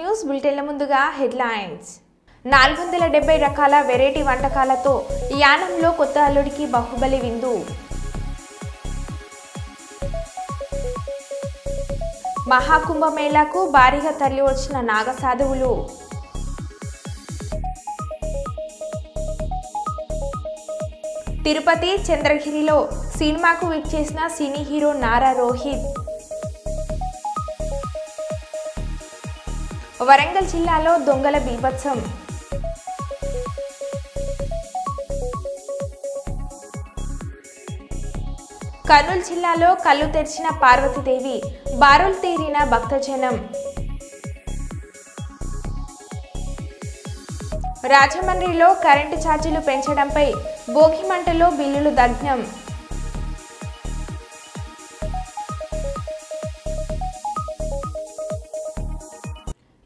News బులెటిన్ల ముందుగా headlines. 470 రకాల variety వంటకాలతో యానంలో కొత్త అల్లుడికి బాహుబలి విందు. మహాకుంభమేళాకు భారీగా తరలి వచ్చిన నాగసాధువులు. తిరుపతి చంద్రగిరిలో సినిమాకు విచ్చేసిన సినీ హీరో నారా రోహిత్. వరంగల్ జిల్లాలో దొంగల బీభత్సం. కర్నూలు జిల్లాలో కళ్ళు తెరిచిన పార్వతీదేవి, బారులు తీరిన భక్తజనం. రాజమండ్రిలో కరెంటు ఛార్జీలు పెంచడంపై భోగిమంటలో బిల్లులు దగ్ధం.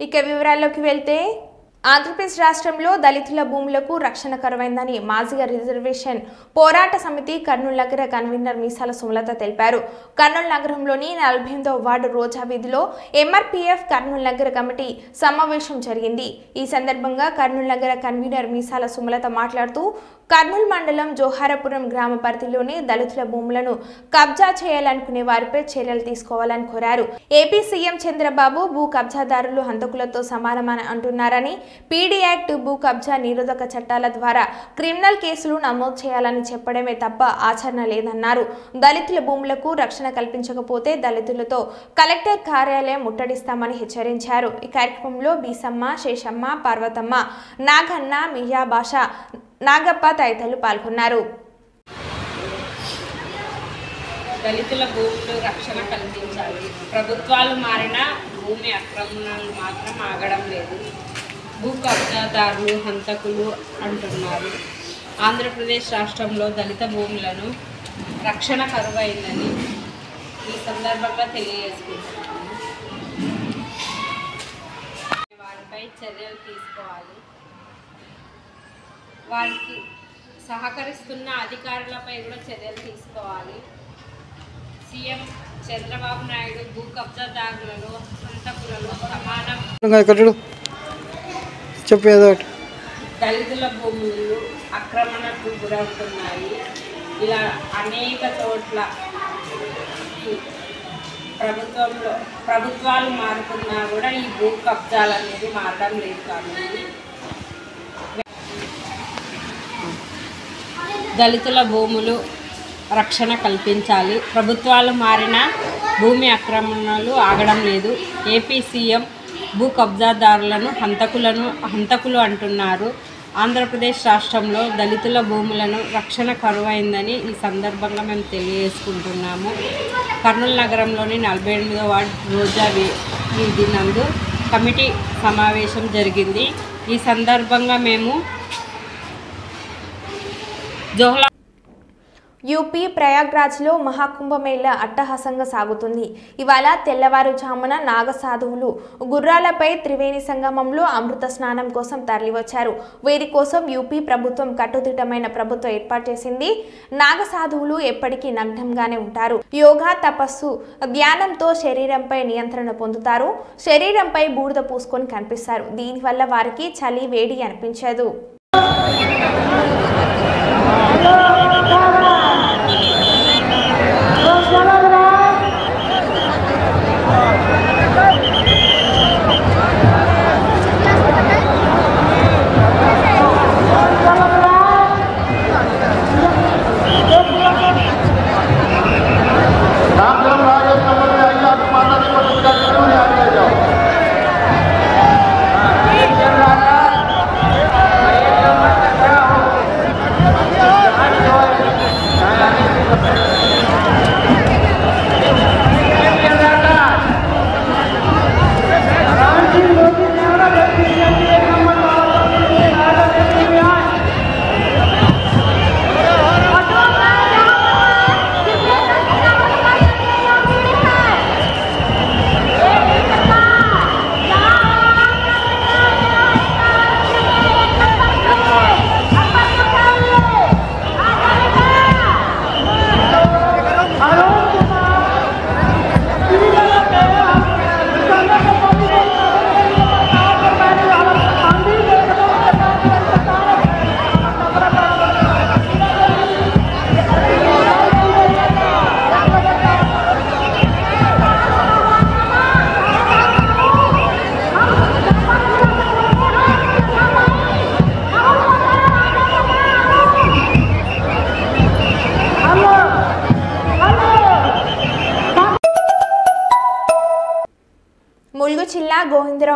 ఇక వివరాల్లోకి వెళ్తే, ఆంధ్రప్రదేశ్ రాష్ట్రంలో దళితుల భూములకు రక్షణ కరువైందని మాదిగ రిజర్వేషన్ పోరాట సమితి కర్నూలు నగర కన్వీనర్ మీసాల సుమలత తెలిపారు. కర్నూలు నగరంలోని 48వ వార్డు రోజా వీధిలో ఎంఆర్పీఎఫ్ కర్నూలు నగర కమిటీ సమావేశం జరిగింది. ఈ సందర్భంగా కర్నూలు నగర కన్వీనర్ మీసాల సుమలత మాట్లాడుతూ, కర్నూలు మండలం జోహారపురం గ్రామ పరిధిలోని దళితుల భూములను కబ్జా చేయాలనుకునే వారిపై చర్యలు తీసుకోవాలని కోరారు. ఏపీ సీఎం చంద్రబాబు భూ కబ్జాదారులు హంతకులతో సమానమని అంటున్నారని, పీడీ యాక్ట్, భూ కబ్జా నిరోధక చట్టాల ద్వారా క్రిమినల్ కేసులు నమోదు చేయాలని చెప్పడమే తప్ప ఆచరణ లేదన్నారు. దళితుల భూములకు రక్షణ కల్పించకపోతే దళితులతో కలెక్టర్ కార్యాలయం ముట్టడిస్తామని హెచ్చరించారు. ఈ కార్యక్రమంలో బీసమ్మ, శేషమ్మ, పార్వతమ్మ, నాగన్న, మియా భాష, నాగప్ప తదితరులు పాల్గొన్నారు. దళితుల భూములు రక్షణ కల్పించాలి. ప్రభుత్వాలు మారినా భూమి ఆక్రమణలు మాత్రం ఆగడం లేదు. భూ కబ్జాదారులు హంతకులు అంటున్నారు. ఆంధ్రప్రదేశ్ రాష్ట్రంలో దళిత భూములను రక్షణ కరువైందని ఈ సందర్భంగా తెలియజేసుకుంటున్నాము. వారిపై చర్యలు తీసుకోవాలి. వారికి సహకరిస్తున్న అధికారులపై కూడా చర్యలు తీసుకోవాలి. సీఎం చంద్రబాబు నాయుడు భూ కబ్జాదారులను హంతకులను సమానం. దళితుల భూములు ఆక్రమణకు గురవుతున్నాయి. ఇలా అనేక చోట్ల ప్రభుత్వాలు మారుతున్నా కూడా ఈ భూ కబ్జాలు అనేది మారడం లేదు. కాబట్టి దళితుల భూములు రక్షణ కల్పించాలి. ప్రభుత్వాలు మారిన భూమి ఆక్రమణలు ఆగడం లేదు. ఏపీ సీఎం భూ కబ్జాదారులను హంతకులు అంటున్నారు. ఆంధ్రప్రదేశ్ రాష్ట్రంలో దళితుల భూములను రక్షణ కరువైందని ఈ సందర్భంగా మేము తెలియజేసుకుంటున్నాము. కర్నూలు నగరంలోని 48వ వార్డు రోజా వీధి నందు కమిటీ సమావేశం జరిగింది. ఈ సందర్భంగా మేము యూపీ ప్రయాగ్రాజ్లో మహాకుంభమేళా అట్టహాసంగా సాగుతుంది. ఇవాళ తెల్లవారుజామున నాగసాధువులు గుర్రాలపై త్రివేణి సంగమంలో అమృత స్నానం కోసం తరలివచ్చారు. వీరి కోసం యూపీ ప్రభుత్వం కట్టుదిట్టమైన ప్రభుత్వం ఏర్పాటు చేసింది. నాగసాధువులు ఎప్పటికీ నగ్నంగానే ఉంటారు. యోగా, తపస్సు, ధ్యానంతో శరీరంపై నియంత్రణ పొందుతారు. శరీరంపై బూడిద పూసుకొని కనిపిస్తారు. దీనివల్ల వారికి చలి, వేడి అనిపించదు.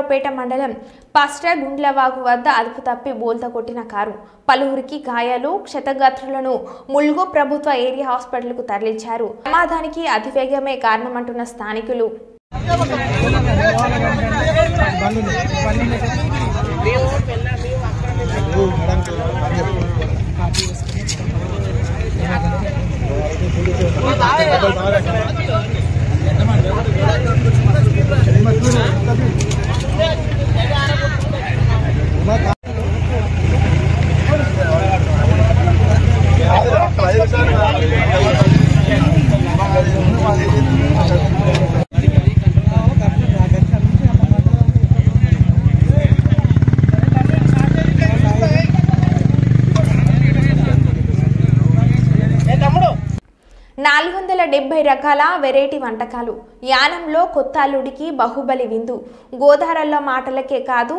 నరసరావుపేట మండలం పస్టగుండ్లవాగు వద్ద అదుపు తప్పి బోల్తా కొట్టిన కారు పలువురికి గాయాలు క్షతగాత్రులను ములుగు ప్రభుత్వ ఏరియా హాస్పిటల్కు తరలించారు. ప్రమాదానికి అతివేగమే కారణమంటున్న స్థానికులు. నాలుగు 470 రకాల వెరైటీ వంటకాలు. యానంలో కొత్త అల్లుడికి బాహుబలి విందు. గోదావరిలో మాటలకే కాదు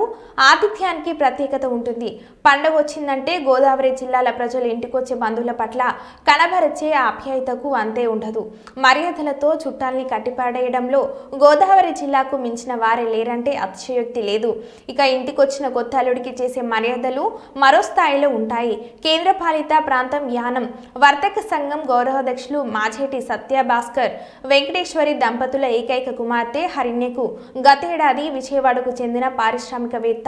ఆతిథ్యానికి ప్రత్యేకత ఉంటుంది. పండగ వచ్చిందంటే గోదావరి జిల్లాల ప్రజలు ఇంటికొచ్చే బంధువుల పట్ల కనబరిచే ఆప్యాయతకు అంతే ఉండదు. మర్యాదలతో చుట్టాల్ని కట్టిపడేయడంలో గోదావరి జిల్లాకు మించిన వారే లేరంటే అతిశయోక్తి లేదు. ఇక ఇంటికొచ్చిన కొత్త అల్లుడికి చేసే మర్యాదలు మరో స్థాయిలో ఉంటాయి. కేంద్రపాలిత ప్రాంతం యానం వర్తక సంఘం గౌరవాధ్యక్షులు మాజేటి సత్యభాస్కర్ వెంకటేశ్వరి దంపతుల ఏకైక కుమార్తె హరిణ్యకు గతేడాది విజయవాడకు చెందిన పారిశ్రామికవేత్త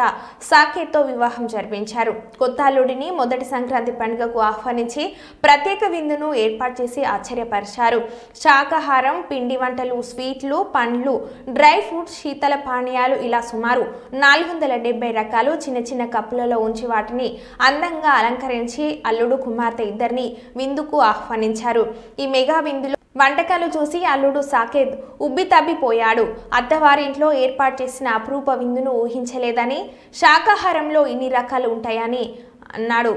సాకేత్తో వివాహం జరిపించారు. కొత్త అల్లుడిని మొదటి సంక్రాంతి పండుగకు ఆహ్వానించి ప్రత్యేక విందును ఏర్పాటు చేసి ఆశ్చర్యపరిచారు. శాకాహారం, పిండి వంటలు, స్వీట్లు, పండ్లు, డ్రై ఫ్రూట్స్, శీతల పానీయాలు ఇలా సుమారు 470 రకాలు చిన్న చిన్న కప్పులలో ఉంచి వాటిని అందంగా అలంకరించి అల్లుడు కుమార్తె ఇద్దరిని విందుకు ఆహ్వానించారు. ఈ మెగా విందులో వంటకాలు చూసి అల్లుడు సాకేత్ ఉబ్బి తబ్బిపోయాడు. అత్తవారింట్లో ఏర్పాటు చేసిన అపురూప విందును ఊహించలేదని, శాకాహారంలో ఇన్ని రకాలు ఉంటాయని అన్నాడు.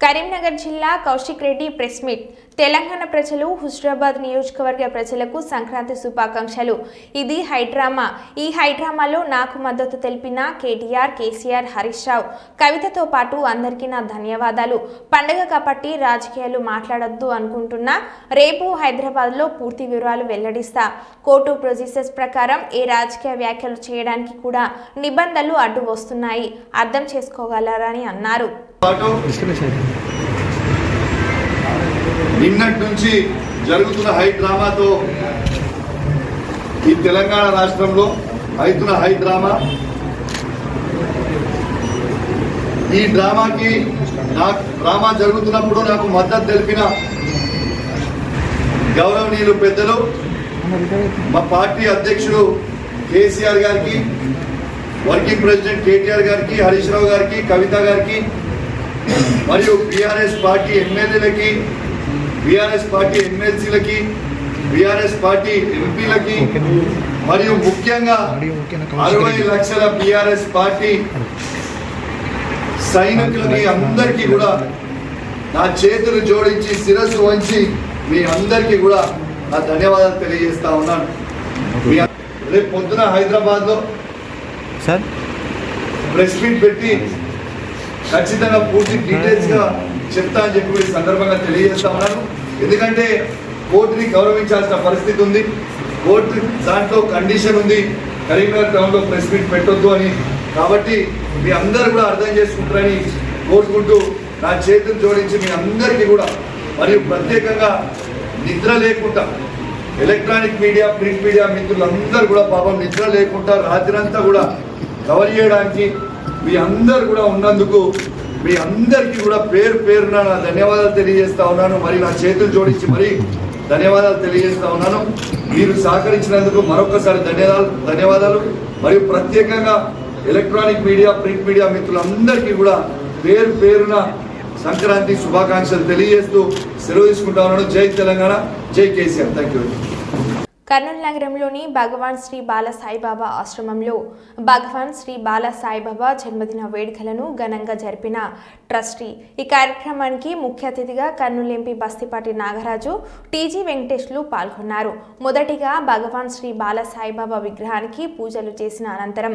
కరీంనగర్ జిల్లా కౌశిక్ రెడ్డి ప్రెస్ మీట్. తెలంగాణ ప్రజలు, హుజరాబాద్ నియోజకవర్గ ప్రజలకు సంక్రాంతి శుభాకాంక్షలు. ఇది హైడ్రామా. ఈ హైడ్రామాలో నాకు మద్దతు తెలిపిన కేటీఆర్, కేసీఆర్, హరీష్ రావు, కవితతో పాటు అందరికీ నా ధన్యవాదాలు. పండుగ కాబట్టి రాజకీయాలు మాట్లాడొద్దు అనుకుంటున్నా. రేపు హైదరాబాద్లో పూర్తి వివరాలు వెల్లడిస్తా. కోర్టు ప్రొసీజర్స్ ప్రకారం ఏ రాజకీయ వ్యాఖ్యలు చేయడానికి కూడా నిబంధనలు అడ్డు వస్తున్నాయి, అర్థం చేసుకోగలరని అన్నారు. నిన్నటి నుంచి జరుగుతున్న హై డ్రామాతో ఈ తెలంగాణ రాష్ట్రంలో అవుతున్న హై డ్రామా, ఈ డ్రామాకి డ్రామా జరుగుతున్నప్పుడు నాకు మద్దతు తెలిపిన గౌరవనీయులు పెద్దలు మా పార్టీ అధ్యక్షుడు కేసీఆర్ గారికి, వర్కింగ్ ప్రెసిడెంట్ కేటీఆర్ గారికి, హరీష్ రావు గారికి, కవిత గారికి మరియు బీఆర్ఎస్ పార్టీ ఎమ్మెల్యేలకి, బీఆర్ఎస్ పార్టీ ఎమ్మెల్సీలకి, బీఆర్ఎస్ పార్టీ ఎంపీలకి, మరియు ముఖ్యంగా 60 లక్షల టిఆర్ఎస్ పార్టీ సైనికులకి అందరికీ కూడా నా చేతులు జోడించి శిరస్సు వంచి మీ అందరికీ కూడా నా ధన్యవాదాలు తెలియజేస్తా ఉన్నాను. రేపు పొద్దున హైదరాబాద్లో సార్ ప్రెస్ మీట్ పెట్టి ఖచ్చితంగా పూర్తి డీటెయిల్స్గా చెప్తా అని చెప్పి ఈ సందర్భంగా తెలియజేస్తా ఉన్నాను. ఎందుకంటే కోర్టుని గౌరవించాల్సిన పరిస్థితి ఉంది. కోర్టు దాంట్లో కండిషన్ ఉంది, కరీంనగర్ టౌన్లో ప్రెస్ మీట్ పెట్టొద్దు అని. కాబట్టి మీ అందరూ కూడా అర్థం చేసుకుంటారని కోరుకుంటూ నా చేతులు జోడించి మీ అందరికీ కూడా మరియు ప్రత్యేకంగా నిద్ర లేకుండా ఎలక్ట్రానిక్ మీడియా ప్రింట్ మీడియా మిత్రులందరూ కూడా పాపం నిద్ర లేకుండా రాత్రంతా కూడా కవర్ చేయడానికి మీ అందరు కూడా ఉన్నందుకు మీ అందరికీ కూడా పేరు పేరున నా ధన్యవాదాలు తెలియజేస్తా ఉన్నాను. మరి నా చేతులు జోడించి మరి ధన్యవాదాలు తెలియజేస్తా ఉన్నాను. మీరు సహకరించినందుకు మరొకసారి ధన్యవాదాలు. మరియు ప్రత్యేకంగా ఎలక్ట్రానిక్ మీడియా ప్రింట్ మీడియా మిత్రులందరికీ కూడా పేరు పేరున సంక్రాంతి శుభాకాంక్షలు తెలియజేస్తూ సెలవు తీసుకుంటా ఉన్నాను. జై తెలంగాణ, జై కేసీఆర్. Thank you. కర్నూలు నగరంలోని భగవాన్ శ్రీ బాల సాయిబాబా ఆశ్రమంలో భగవాన్ శ్రీ బాల సాయిబాబా జన్మదిన వేడుకలను ఘనంగా జరిపిన ట్రస్టీ. ఈ కార్యక్రమానికి ముఖ్య అతిథిగా కర్నూలు ఎంపీ బస్తిపాటి నాగరాజు, టీజీ వెంకటేష్లు పాల్గొన్నారు. మొదటిగా భగవాన్ శ్రీ బాల సాయిబాబా విగ్రహానికి పూజలు చేసిన అనంతరం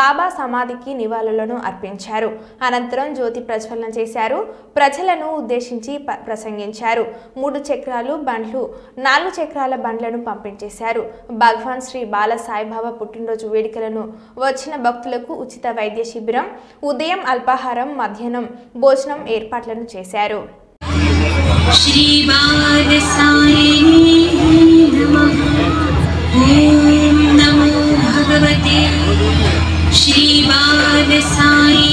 బాబా సమాధికి నివాళులను అర్పించారు. అనంతరం జ్యోతి ప్రజ్వలన చేశారు. ప్రజలను ఉద్దేశించి ప్రసంగించారు. 3 చక్రాలు బండ్లు 4 చక్రాల బండ్లను పంపించారు. భగవాన్ శ్రీ బాల సాయిబాబా పుట్టినరోజు వేడుకలను వచ్చిన భక్తులకు ఉచిత వైద్య శిబిరం, ఉదయం అల్పాహారం, మధ్యాహ్నం భోజనం ఏర్పాట్లను చేశారు. శ్రీ బాల సాయి నమః. ఓం నమో భగవతే శ్రీ బాల సాయి.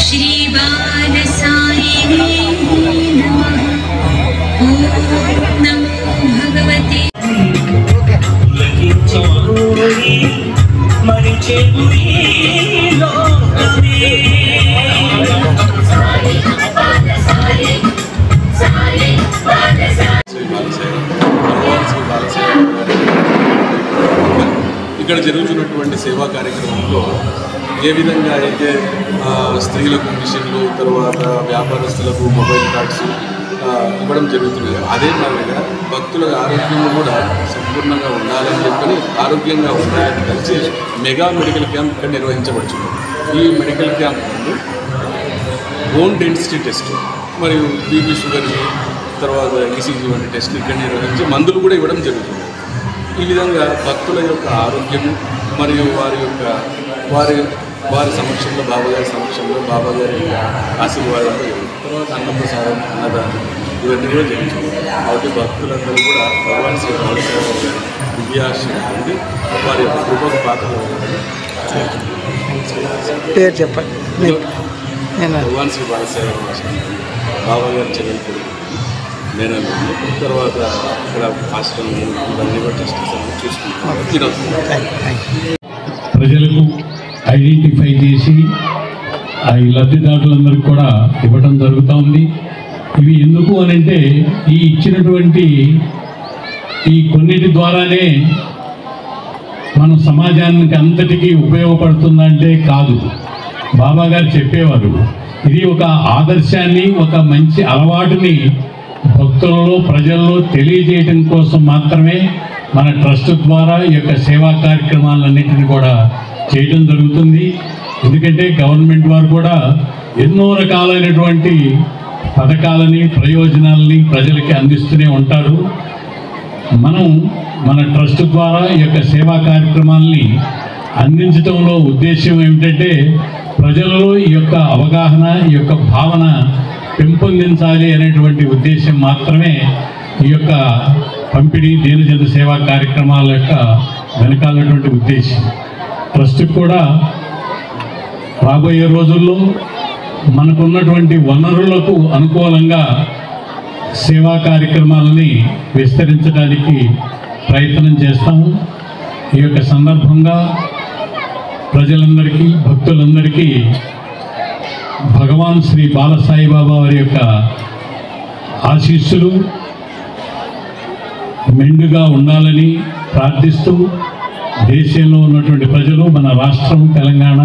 श्री बाल साई नमः. ओम नमो भगवते ఇక్కడ జరుగుతున్నటువంటి సేవా కార్యక్రమంలో ఏ విధంగా అయితే స్త్రీలకు మిషన్లు, తర్వాత వ్యాపారస్తులకు మొబైల్ కార్డ్స్ ఇవ్వడం జరుగుతున్నాయో అదే మాదిరిగా భక్తుల ఆరోగ్యం కూడా సంపూర్ణంగా ఉండాలని చెప్పని ఆరోగ్యంగా ఉండాలని కలిసి మెగా మెడికల్ క్యాంప్ ఇక్కడ నిర్వహించబడుతుంది. ఈ మెడికల్ క్యాంప్ నుండి బోన్ డెన్సిటీ టెస్ట్ మరియు బీపీ, షుగర్ని, తర్వాత ఈసీజీ వంటి టెస్టులు ఇక్కడ నిర్వహించి మందులు కూడా ఇవ్వడం జరుగుతుంది. ఈ విధంగా భక్తుల యొక్క ఆరోగ్యము మరియు వారి సమక్షంలో, బాబాగారి సమక్షంలో, బాబాగారి యొక్క ఆశీర్వాదంతో తర్వాత అన్నప్రసాదం, అన్నదానం ఇవన్నీ కూడా జరుగుతుంది. కాబట్టి భక్తులందరూ కూడా భగవాన్ శ్రీ బాలసాయి గారి దివ్యాశయం నుండి వారి యొక్క కృపకు పాత్రలు పేరు చెప్పండి. భగవాన్ శ్రీ బాలసాయి బాబాగారి చెల్లెలు నేను తర్వాత ఇక్కడ ఆశ్రమం ఇవన్నీ కూడా చూసుకుంటాను. ప్రజలకు ఐడెంటిఫై చేసి ఈ లబ్ధిదారులందరికీ కూడా ఇవ్వడం జరుగుతూ ఉంది. ఇవి ఎందుకు అనంటే ఈ ఇచ్చినటువంటి ఈ కొన్నిటి ద్వారానే మనం సమాజానికి అంతటికీ ఉపయోగపడుతుందంటే కాదు. బాబా గారు చెప్పేవారు ఇది ఒక ఆదర్శాన్ని, ఒక మంచి అలవాటుని భక్తులలో, ప్రజల్లో తెలియజేయడం కోసం మాత్రమే మన ట్రస్ట్ ద్వారా ఈ యొక్క సేవా కార్యక్రమాలన్నింటినీ కూడా చేయడం జరుగుతుంది. ఎందుకంటే గవర్నమెంట్ వారు కూడా ఎన్నో రకాలైనటువంటి పథకాలని, ప్రయోజనాలని ప్రజలకి అందిస్తూనే ఉంటారు. మనం మన ట్రస్ట్ ద్వారా ఈ యొక్క సేవా కార్యక్రమాలని అందించడంలో ఉద్దేశం ఏమిటంటే ప్రజలలో ఈ యొక్క అవగాహన, ఈ యొక్క భావన పెంపొందించాలి అనేటువంటి ఉద్దేశం మాత్రమే ఈ యొక్క పంపిణీ దీనజన సేవా కార్యక్రమాల యొక్క వెనకాలటువంటి ఉద్దేశం. ట్రస్ట్ కూడా రాబోయే రోజుల్లో మనకున్నటువంటి వనరులకు అనుకూలంగా సేవా కార్యక్రమాలని విస్తరించడానికి ప్రయత్నం చేస్తాము. ఈ యొక్క సందర్భంగా ప్రజలందరికీ, భక్తులందరికీ భగవాన్ శ్రీ బాలసాయిబాబా వారి యొక్క ఆశీస్సులు మెండుగా ఉండాలని ప్రార్థిస్తూ, దేశంలో ఉన్నటువంటి ప్రజలు, మన రాష్ట్రం తెలంగాణ,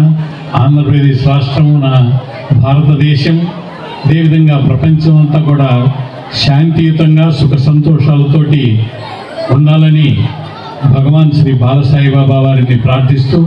ఆంధ్రప్రదేశ్ రాష్ట్రం, మన భారతదేశం, అదేవిధంగా ప్రపంచం అంతా కూడా శాంతియుతంగా సుఖ సంతోషాలతోటి ఉండాలని భగవాన్ శ్రీ బాలసాయిబాబా వారిని ప్రార్థిస్తూ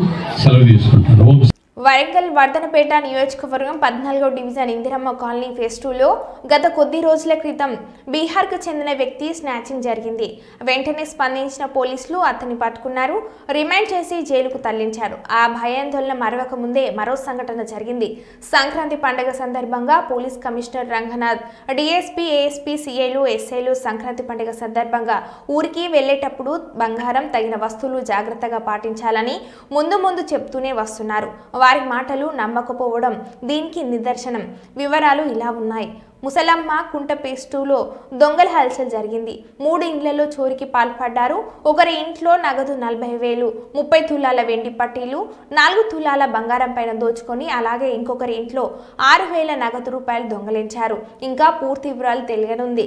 సెలవు తీసుకుంటాను. వరంగల్ వర్ధనపేట నియోజకవర్గం 14వ డివిజన్ ఇందిరమ్మ కాలనీ ఫేజ్ 2లో గత కొద్ది రోజుల క్రితం బీహార్కు చెందిన వ్యక్తి స్నాచింగ్ జరిగింది. వెంటనే స్పందించిన పోలీసులు అతన్ని పట్టుకున్నారు, రిమాండ్ చేసి జైలుకు తరలించారు. ఆ భయాందోళన మరవక ముందే మరో సంఘటన జరిగింది. సంక్రాంతి పండుగ సందర్భంగా police commissioner Ranganath, DSP, ASP, సీఐలు, ఎస్ఐలు సంక్రాంతి పండుగ సందర్భంగా ఊరికి వెళ్లేటప్పుడు బంగారం, తగిన వస్తువులు జాగ్రత్తగా పాటించాలని ముందు చెప్తూనే వస్తున్నారు. వారి మాటలు నమ్మకపోవడం దీనికి నిదర్శనం. వివరాలు ఇలా ఉన్నాయి. ముసలమ్మ కుంట ఫేజ్ 2లో దొంగల హల్చల్ జరిగింది. 3 ఇండ్లలో చోరీకి పాల్పడ్డారు. ఒకరి ఇంట్లో నగదు 40,000, 30 తులాల వెండి పట్టీలు, 4 తులాల బంగారం పైన దోచుకొని, అలాగే ఇంకొకరి ఇంట్లో 6,000 నగదు రూపాయలు దొంగలించారు. ఇంకా పూర్తి వివరాలు తెలియనుంది.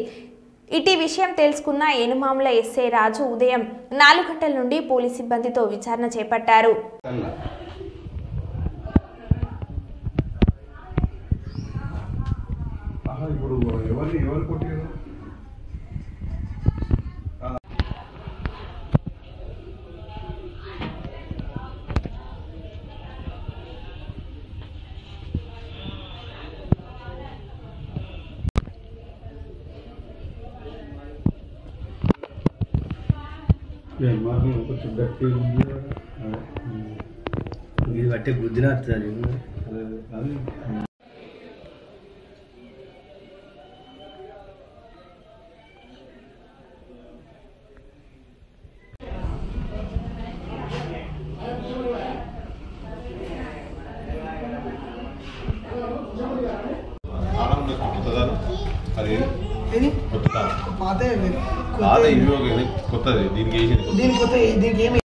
ఇటీ విషయం తెలుసుకున్న ఏనుమాముల ఎస్ఐ రాజు ఉదయం 4 గంటల నుండి పోలీస్ సిబ్బందితో విచారణ చేపట్టారు. ఇప్పుడు ఎవరు కొట్టారు? కొంచెం గట్టి ఇది బట్టే గుద్దిన కొత్తది దీనికి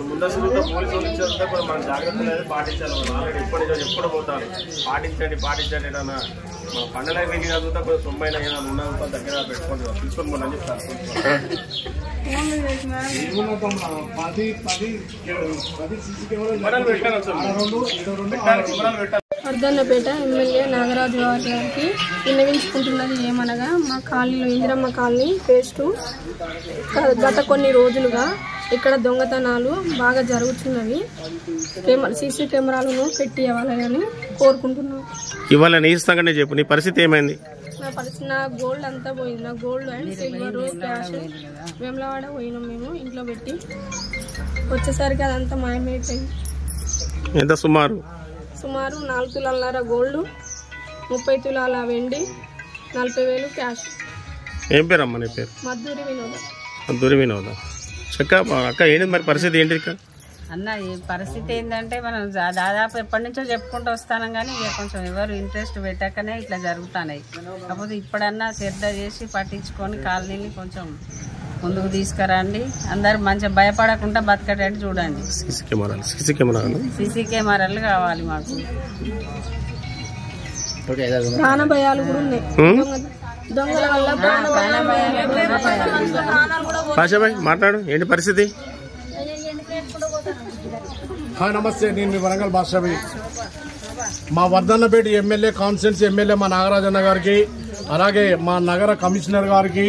ముందస్తుగా పోలీసు వాళ్ళు ఇచ్చారంటే కూడా మనం జాగ్రత్తలు అనేది పాటించాలి. మనం ఆల్రెడీ ఎప్పుడు పోతాను పాటించండి అన్న మన పండుగ వెళ్ళి చదువుతా కొంచెం సొమ్మైన ఏదైనా ఉన్న దగ్గర పెట్టుకోండి తీసుకొని మనం చెప్తాను. వర్ధన్నపేట ఎమ్మెల్యే నాగరాజు గారికి విన్నవించుకుంటున్నది ఏమనగా, మా కాలనీలో ఇందిరమ్మ కాలనీ ఫేజ్ 2 గత కొన్ని రోజులుగా ఇక్కడ దొంగతనాలు బాగా జరుగుతున్నవి. సీసీ కెమెరాలను పెట్టి ఇవ్వాలని కోరుకుంటున్నాను. ఇవాళ నీ సంగతి చెప్పు, నీ పరిస్థితి ఏమైంది? నా గోల్డ్ అంతా పోయింది. నా gold and silver, cash Vemulawada పోయినాం మేము ఇంట్లో పెట్టి. వచ్చేసరికి అదంతా మాయమైపోయింది. ఎంత సుమారు 4 తులాల గోల్డ్, 30 తులాల వెండి, 40,000 క్యాష్. ఏం పేరమ్మా నీ పేరు? మద్దూరి వినోద. అక్క ఏంటి మరి పరిస్థితి ఏంటి అన్న? ఈ పరిస్థితి ఏంటంటే మనం దాదాపు ఎప్పటి నుంచో చెప్పుకుంటూ వస్తాను, కానీ ఇక కొంచెం ఎవరు ఇంట్రెస్ట్ పెట్టకనే ఇట్లా జరుగుతున్నాయి. కాకపోతే ఇప్పుడన్నా శ్రద్ధ చేసి పట్టించుకొని కాలనీని కొంచెం ముందుకు తీసుకురండి. అందరు మంచిగా భయపడకుండా బతకటట్టు చూడండి. సీసీ కెమెరాలు కావాలి మాకు. ప్రాణ భయాలు కూడా ఉన్నాయి. దొంగల వల్ల పాషాబాయ్ మాట్లాడు, ఏంటి పరిస్థితి? హాయ్ నమస్తే, నేను మీ వరంగల్ బాషాబాయ్. మా వర్ధన్నపేట ఎమ్మెల్యే కాన్స్టిట్యున్సీ ఎమ్మెల్యే మా నాగరాజన్న గారికి, అలాగే మా నగర కమిషనర్ గారికి,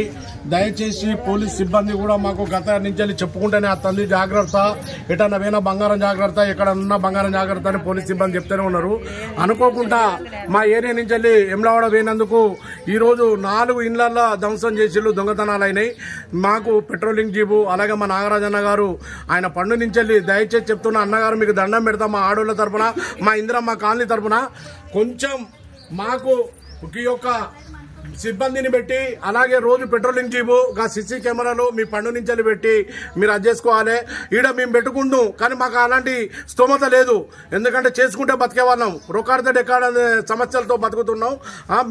దయచేసి పోలీస్ సిబ్బంది కూడా మాకు గత నుంచి చెప్పుకుంటేనే వస్తుంది, జాగ్రత్త, ఎటన్నా పోయినా బంగారం జాగ్రత్త, ఎక్కడ ఉన్నా బంగారం జాగ్రత్త అని పోలీస్ సిబ్బంది చెప్తూనే ఉన్నారు. అనుకోకుండా మా ఏరియా నుంచి వెళ్ళి ఎమ్లవాడ పోయినందుకు ఈరోజు 4 ఇండ్లల్లో ధ్వంసం చేసిళ్ళు, దొంగతనాలు అయినాయి. మాకు పెట్రోలింగ్ జీబు అలాగే మా నాగరాజన్న గారు ఆయన పండు నుంచి వెళ్ళి దయచేసి చెప్తున్న అన్నగారు మీకు దండం పెడతాం, మా ఆడోళ్ళ తరఫున మా ఇందిరమ్మ కాలనీ తరఫున కొంచెం మాకు ఈ యొక్క సిబ్బందిని పెట్టి అలాగే రోజు పెట్రోలింగ్ జీబు సిసి కెమెరాలు మీ పండు నుంచి పెట్టి మీరు అది చేసుకోవాలి. ఈడ మేము పెట్టుకుంటాం కానీ మాకు అలాంటి స్తోమత లేదు, ఎందుకంటే చేసుకుంటే బతికే వాళ్ళం, రొక్కాడితే ఎక్కడ సమస్యలతో బతుకుతున్నాం.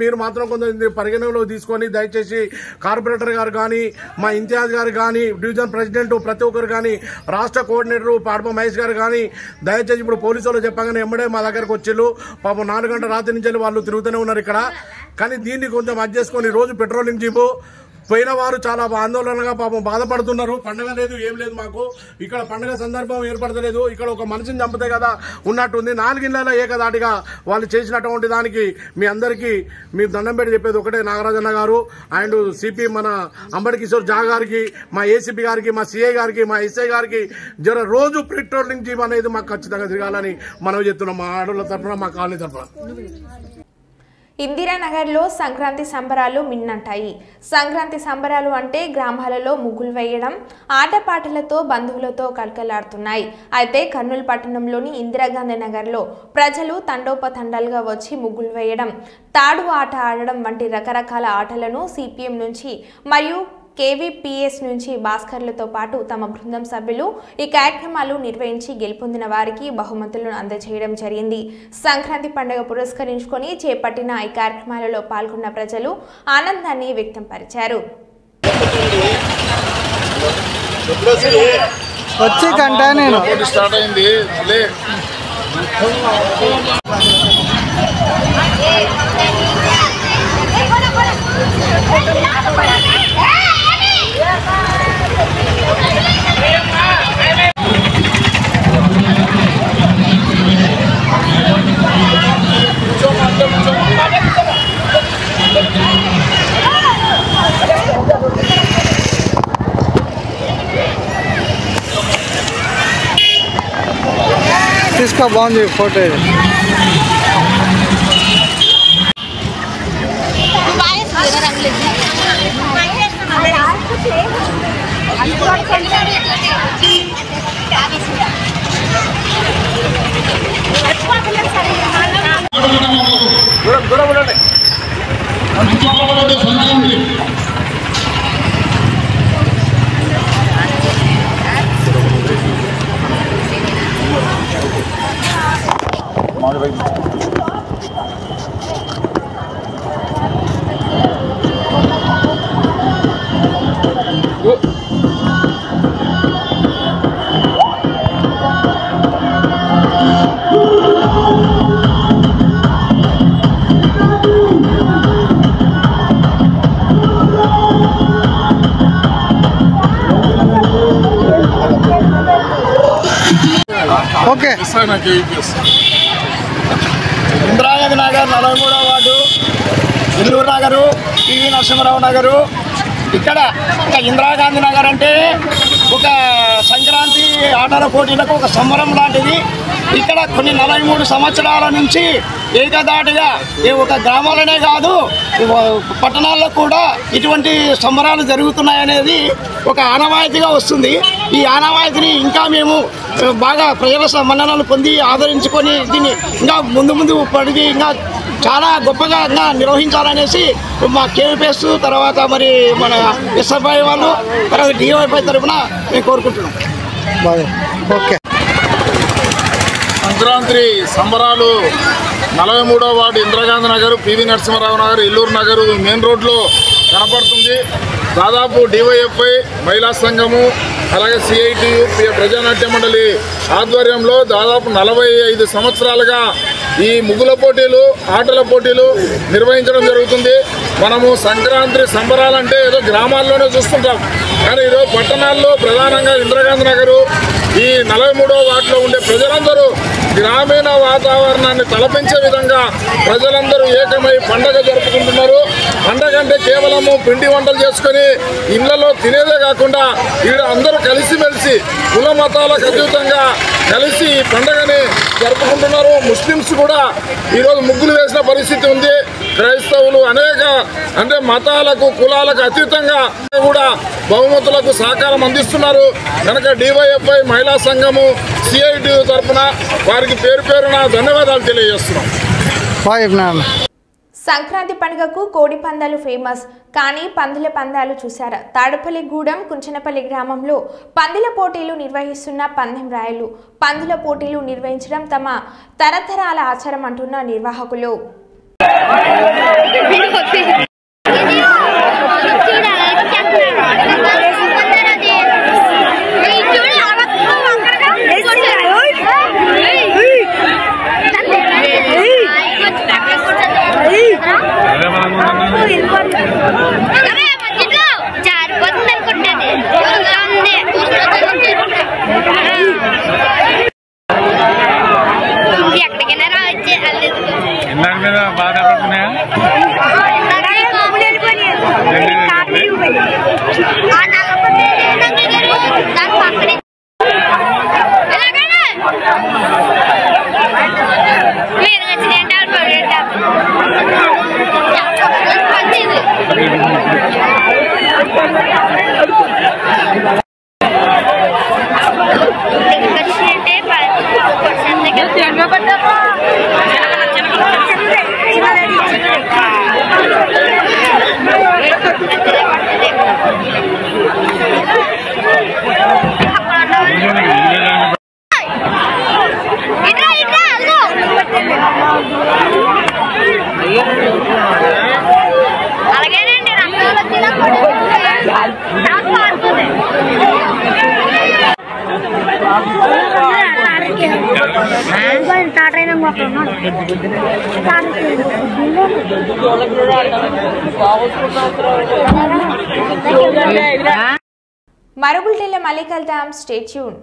మీరు మాత్రం కొంత పరిగణనలో తీసుకొని దయచేసి కార్పొరేటర్ గారు కానీ మా ఇంతియాజ్ గారు కానీ డివిజన్ ప్రెసిడెంట్ ప్రతి ఒక్కరు కానీ రాష్ట్ర కోఆర్డినేటర్ పాడప మహేష్ గారు కానీ దయచేసి ఇప్పుడు పోలీసు వాళ్ళు చెప్పగానే ఎమ్మడే మా దగ్గరకు వచ్చిళ్ళు. పాపం 4 గంటల రాత్రి నుంచి వాళ్ళు తిరుగుతూనే ఉన్నారు ఇక్కడ. కానీ దీన్ని కొంచెం అది చేసుకొని రోజు పెట్రోలింగ్ జీపు పోయిన వారు చాలా ఆందోళనగా పాపం బాధపడుతున్నారు. పండుగ లేదు, ఏం లేదు, మాకు ఇక్కడ పండుగ సందర్భం ఏర్పడతలేదు. ఇక్కడ ఒక మనిషిని చంపితే కదా ఉన్నట్టుంది. 4 ఇళ్లలో ఏకదాటిగా వాళ్ళు చేసినటువంటి దానికి మీ అందరికీ మీ దండం పెట్టి చెప్పేది ఒకటే, నాగరాజన్న గారు అండ్ సిపి మన అంబటి కిషోర్ జా గారికి, మా ఏసీపీ గారికి, మా సిఐ గారికి, మా ఎస్ఐ గారికి రోజు పెట్రోలింగ్ జీప్ అనేది మాకు ఖచ్చితంగా తిరగాలని మనం చెప్తున్నాం, మా ఆడోళ్ళ తరఫున మా కాలనీ తరఫున. ఇందిరానగర్లో సంక్రాంతి సంబరాలు మిన్నంటాయి. సంక్రాంతి సంబరాలు అంటే గ్రామాలలో ముగ్గులు వేయడం, ఆటపాటలతో బంధువులతో కలకలాడుతున్నాయి. అయితే కర్నూలు పట్టణంలోని ఇందిరాగాంధీ నగర్లో ప్రజలు తండోపతండాలుగా వచ్చి ముగ్గులు వేయడం, తాడు ఆట ఆడడం వంటి రకరకాల ఆటలను సిపిఎం నుంచి మరియు కేవీపీఎస్ నుంచి భాస్కర్లతో పాటు తమ బృందం సభ్యులు ఈ కార్యక్రమాలు నిర్వహించి గెలుపొందిన వారికి బహుమతులను అందజేయడం జరిగింది. సంక్రాంతి పండుగ పురస్కరించుకొని చేపట్టిన ఈ కార్యక్రమాలలో పాల్గొన్న ప్రజలు ఆనందాన్ని వ్యక్తం పరిచారు. इसका boundary photo okay. Indira Gandhi Nagar 43వ ward, Elluru Nagar, PV Narasimha Rao Nagar. ఇక్కడ ఇందిరాగాంధీ నగర్ అంటే ఒక సంక్రాంతి ఆటల పోటీలకు ఒక సంబరం లాంటిది. ఇక్కడ కొన్ని 43 సంవత్సరాల నుంచి ఏకదాటిగా ఒక గ్రామాలనే కాదు పట్టణాల్లో కూడా ఇటువంటి సంబరాలు జరుగుతున్నాయనేది ఒక ఆనవాయితీగా వస్తుంది. ఈ ఆనవాయితీని ఇంకా మేము బాగా ప్రజల మన్ననలు పొంది ఆదరించుకొని దీన్ని ఇంకా ముందు పడిగి ఇంకా చాలా గొప్పగా నిర్వహించాలనేసి మా కేవీపీఎస్ తర్వాత మరి మన ఎస్ఎఫ్ఐ వాళ్ళు తర్వాత డివైఎఫ్ఐ తరఫున మేము కోరుకుంటున్నాం. ఓకే. సంక్రాంతి సంబరాలు 43వ ward Indira Gandhi Nagar, PV Narasimha Rao Nagar, Elluru Nagar main రోడ్లో కనపడుతుంది. దాదాపు డివైఎఫ్ఐ మహిళా సంఘము అలాగే సిఐటియు ప్రజానాట్య మండలి ఆధ్వర్యంలో దాదాపు 45 సంవత్సరాలుగా ఈ ముగ్గుల పోటీలు, ఆటల పోటీలు నిర్వహించడం జరుగుతుంది. మనము సంక్రాంతి సంబరాలంటే ఏదో గ్రామాల్లోనే చూస్తుంటాం, కానీ ఈరోజు పట్టణాల్లో ప్రధానంగా ఇందిరాగాంధీ నగరు ఈ 43వ వార్డులో ఉండే ప్రజలందరూ గ్రామీణ వాతావరణాన్ని తలపించే విధంగా ప్రజలందరూ ఏకమై పండుగ జరుపుకుంటున్నారు. పండగ అంటే కేవలము పిండి వంటలు చేసుకొని ఇళ్లలో తినేదే కాకుండా ఇక్కడ అందరూ కలిసిమెలిసి కుల మతాలకు అతీతంగా కలిసి ఈ పండగని జరుపుకుంటున్నారు. ముస్లిమ్స్ కూడా ఈరోజు ముగ్గులు వేసిన పరిస్థితి ఉంది. క్రైస్తవులు అనేక అంటే మతాలకు కులాలకు అతీతంగా కూడా బహుమతులకు సహకారం అందిస్తున్నారు. కనుక డివైఎఫ్ఐ మహిళా సంఘము సిఐటి తరఫున వారికి పేరు పేరున ధన్యవాదాలు తెలియజేస్తున్నాం. సంక్రాంతి పండుగకు కోడి పందాలు ఫేమస్, కానీ పందుల పందాలు చూశారా? తాడపల్లిగూడెం కుంచనపల్లి గ్రామంలో పందుల పోటీలు నిర్వహిస్తున్న పందెం రాయలు. పందుల పోటీలు నిర్వహించడం తమ తరతరాల ఆచారం అంటున్న నిర్వాహకులు. మరో బులెటిన్లో మళ్ళీ కలుద్దాం. Stay tune.